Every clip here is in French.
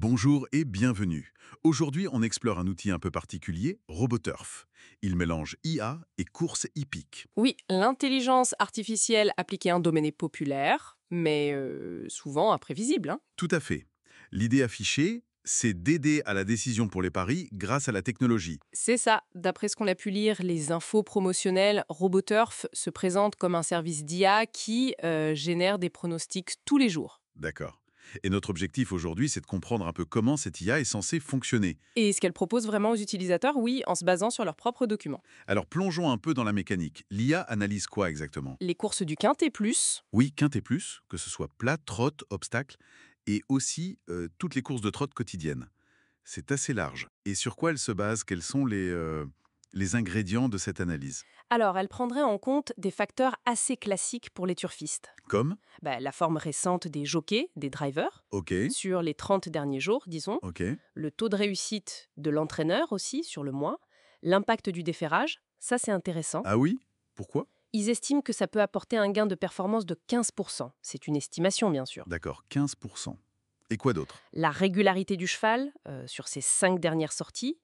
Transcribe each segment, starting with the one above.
Bonjour et bienvenue. Aujourd'hui, on explore un outil un peu particulier, RoboTurf. Il mélange IA et course hippique. Oui, l'intelligence artificielle appliquée à un domaine est populaire, mais souvent imprévisible, hein. Tout à fait. L'idée affichée, c'est d'aider à la décision pour les paris grâce à la technologie. C'est ça. D'après ce qu'on a pu lire, les infos promotionnelles, RoboTurf se présente comme un service d'IA qui génère des pronostics tous les jours. D'accord. Et notre objectif aujourd'hui, c'est de comprendre un peu comment cette IA est censée fonctionner. Et ce qu'elle propose vraiment aux utilisateurs, oui, en se basant sur leurs propres documents. Alors plongeons un peu dans la mécanique. L'IA analyse quoi exactement? Les courses du Quintet Plus, Oui, quintet plus, que ce soit plat, trotte, obstacle, et aussi toutes les courses de trotte quotidiennes. C'est assez large. Et sur quoi elle se base? Quels sont les ingrédients de cette analyse? alors elle prendrait en compte des facteurs assez classiques pour les turfistes. Comme? La forme récente des jockeys, des drivers, Ok, sur les 30 derniers jours, disons, ok. le taux de réussite de l'entraîneur aussi sur le mois, l'impact du déferrage, ça c'est intéressant. Ah oui? Pourquoi? Ils estiment que ça peut apporter un gain de performance de 15%. C'est une estimation bien sûr. D'accord, 15%. Et quoi d'autre? La régularité du cheval sur ses 5 dernières sorties,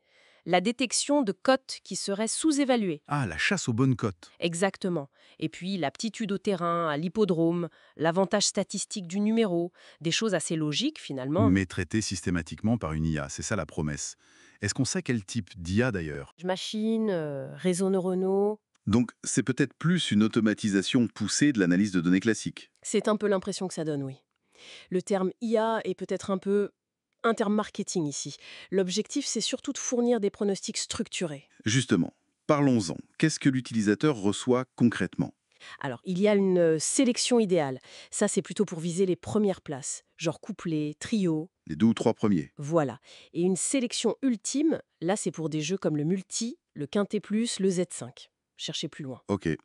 la détection de cotes qui seraient sous-évaluées. Ah, la chasse aux bonnes cotes. Exactement. Et puis l'aptitude au terrain, à l'hippodrome, l'avantage statistique du numéro, des choses assez logiques finalement. Mais traité systématiquement par une IA, c'est ça la promesse. Est-ce qu'on sait quel type d'IA d'ailleurs? Machine, réseau neuronaux, Donc, c'est peut-être plus une automatisation poussée de l'analyse de données classique. c'est un peu l'impression que ça donne, oui. Le terme IA est peut-être un peu un terme marketing ici. L'objectif, c'est surtout de fournir des pronostics structurés. Justement, parlons-en. Qu'est-ce que l'utilisateur reçoit concrètement? Alors, il y a une sélection idéale. Ça, c'est plutôt pour viser les premières places, genre couplet, trio, Les deux ou trois premiers. voilà. Et une sélection ultime, là, c'est pour des jeux comme le multi, le quintet plus, le Z5. Cherchez plus loin. Ok. Et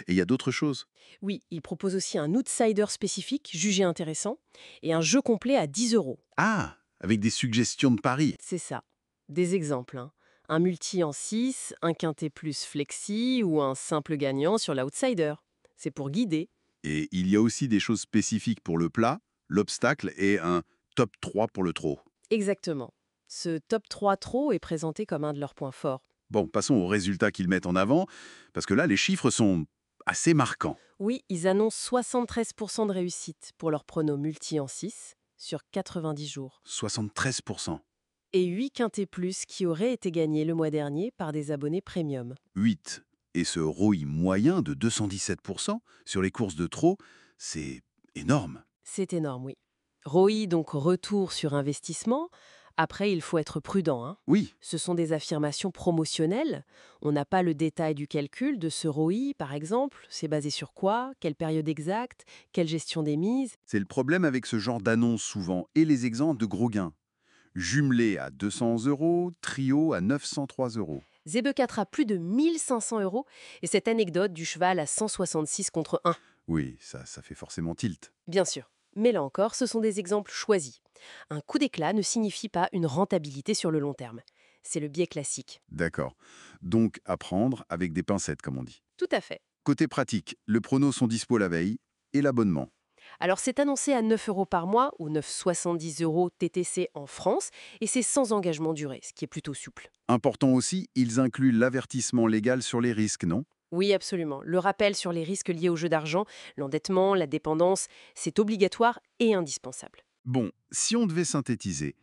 il y a d'autres choses? Oui, il propose aussi un outsider spécifique, jugé intéressant, et un jeu complet à 10 euros. Ah, avec des suggestions de paris. C'est ça. Des exemples, hein. Un multi en 6, un quintet plus flexi ou un simple gagnant sur l'outsider. C'est pour guider. Et il y a aussi des choses spécifiques pour le plat, l'obstacle et un top 3 pour le trot. Exactement. Ce top 3 trop est présenté comme un de leurs points forts. Bon, passons aux résultats qu'ils mettent en avant, parce que là, les chiffres sont assez marquants. Oui, ils annoncent 73% de réussite pour leur prono multi en 6 sur 90 jours. 73%. Et 8 quintets plus qui auraient été gagnés le mois dernier par des abonnés premium. 8. Et ce ROI moyen de 217% sur les courses de trot, c'est énorme. C'est énorme, oui. ROI, donc retour sur investissement. Après, il faut être prudent, hein. Oui, Ce sont des affirmations promotionnelles. On n'a pas le détail du calcul de ce ROI, par exemple. C'est basé sur quoi? Quelle période exacte? Quelle gestion des mises? c'est le problème avec ce genre d'annonce souvent, et les exemples de gros gains. Jumelé à 200 euros, trio à 903 euros. Zebe 4 a plus de 1500 euros et cette anecdote du cheval à 166 contre 1, Oui, ça fait forcément tilt. bien sûr. Mais là encore, ce sont des exemples choisis. Un coup d'éclat ne signifie pas une rentabilité sur le long terme. C'est le biais classique. D'accord. Donc, à prendre avec des pincettes, comme on dit. Tout à fait. Côté pratique, le pronos sont dispo la veille et l'abonnement. Alors c'est annoncé à 9 euros par mois ou 9,70 euros TTC en France et c'est sans engagement duré, ce qui est plutôt souple. Important aussi, ils incluent l'avertissement légal sur les risques, non? Oui, absolument. Le rappel sur les risques liés au jeu d'argent, l'endettement, la dépendance, c'est obligatoire et indispensable. Bon, si on devait synthétiser,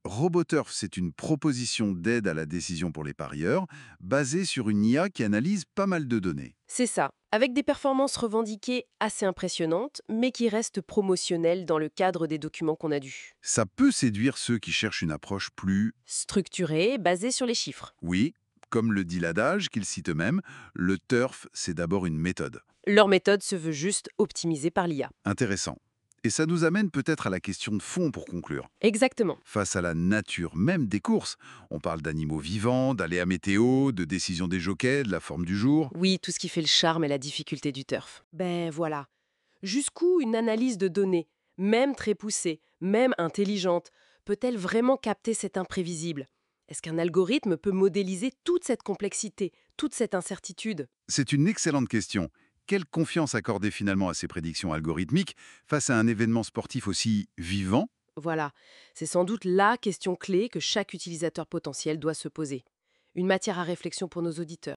RoboTurf, c'est une proposition d'aide à la décision pour les parieurs, basée sur une IA qui analyse pas mal de données. C'est ça, avec des performances revendiquées assez impressionnantes, mais qui restent promotionnelles dans le cadre des documents qu'on a dus. Ça peut séduire ceux qui cherchent une approche plus, Structurées, basées sur les chiffres. oui, comme le dit l'adage qu'ils citent eux-mêmes, le turf, c'est d'abord une méthode. Leur méthode se veut juste optimisée par l'IA. Intéressant. Et ça nous amène peut-être à la question de fond pour conclure. Exactement. Face à la nature même des courses, on parle d'animaux vivants, d'aléas météo, de décisions des jockeys, de la forme du jour. Oui, tout ce qui fait le charme et la difficulté du turf. Ben voilà. Jusqu'où une analyse de données, même très poussée, même intelligente, peut-elle vraiment capter cet imprévisible? Est-ce qu'un algorithme peut modéliser toute cette complexité, toute cette incertitude? C'est une excellente question. Quelle confiance accorder finalement à ces prédictions algorithmiques face à un événement sportif aussi vivant Voilà, c'est sans doute la question clé que chaque utilisateur potentiel doit se poser. Une matière à réflexion pour nos auditeurs.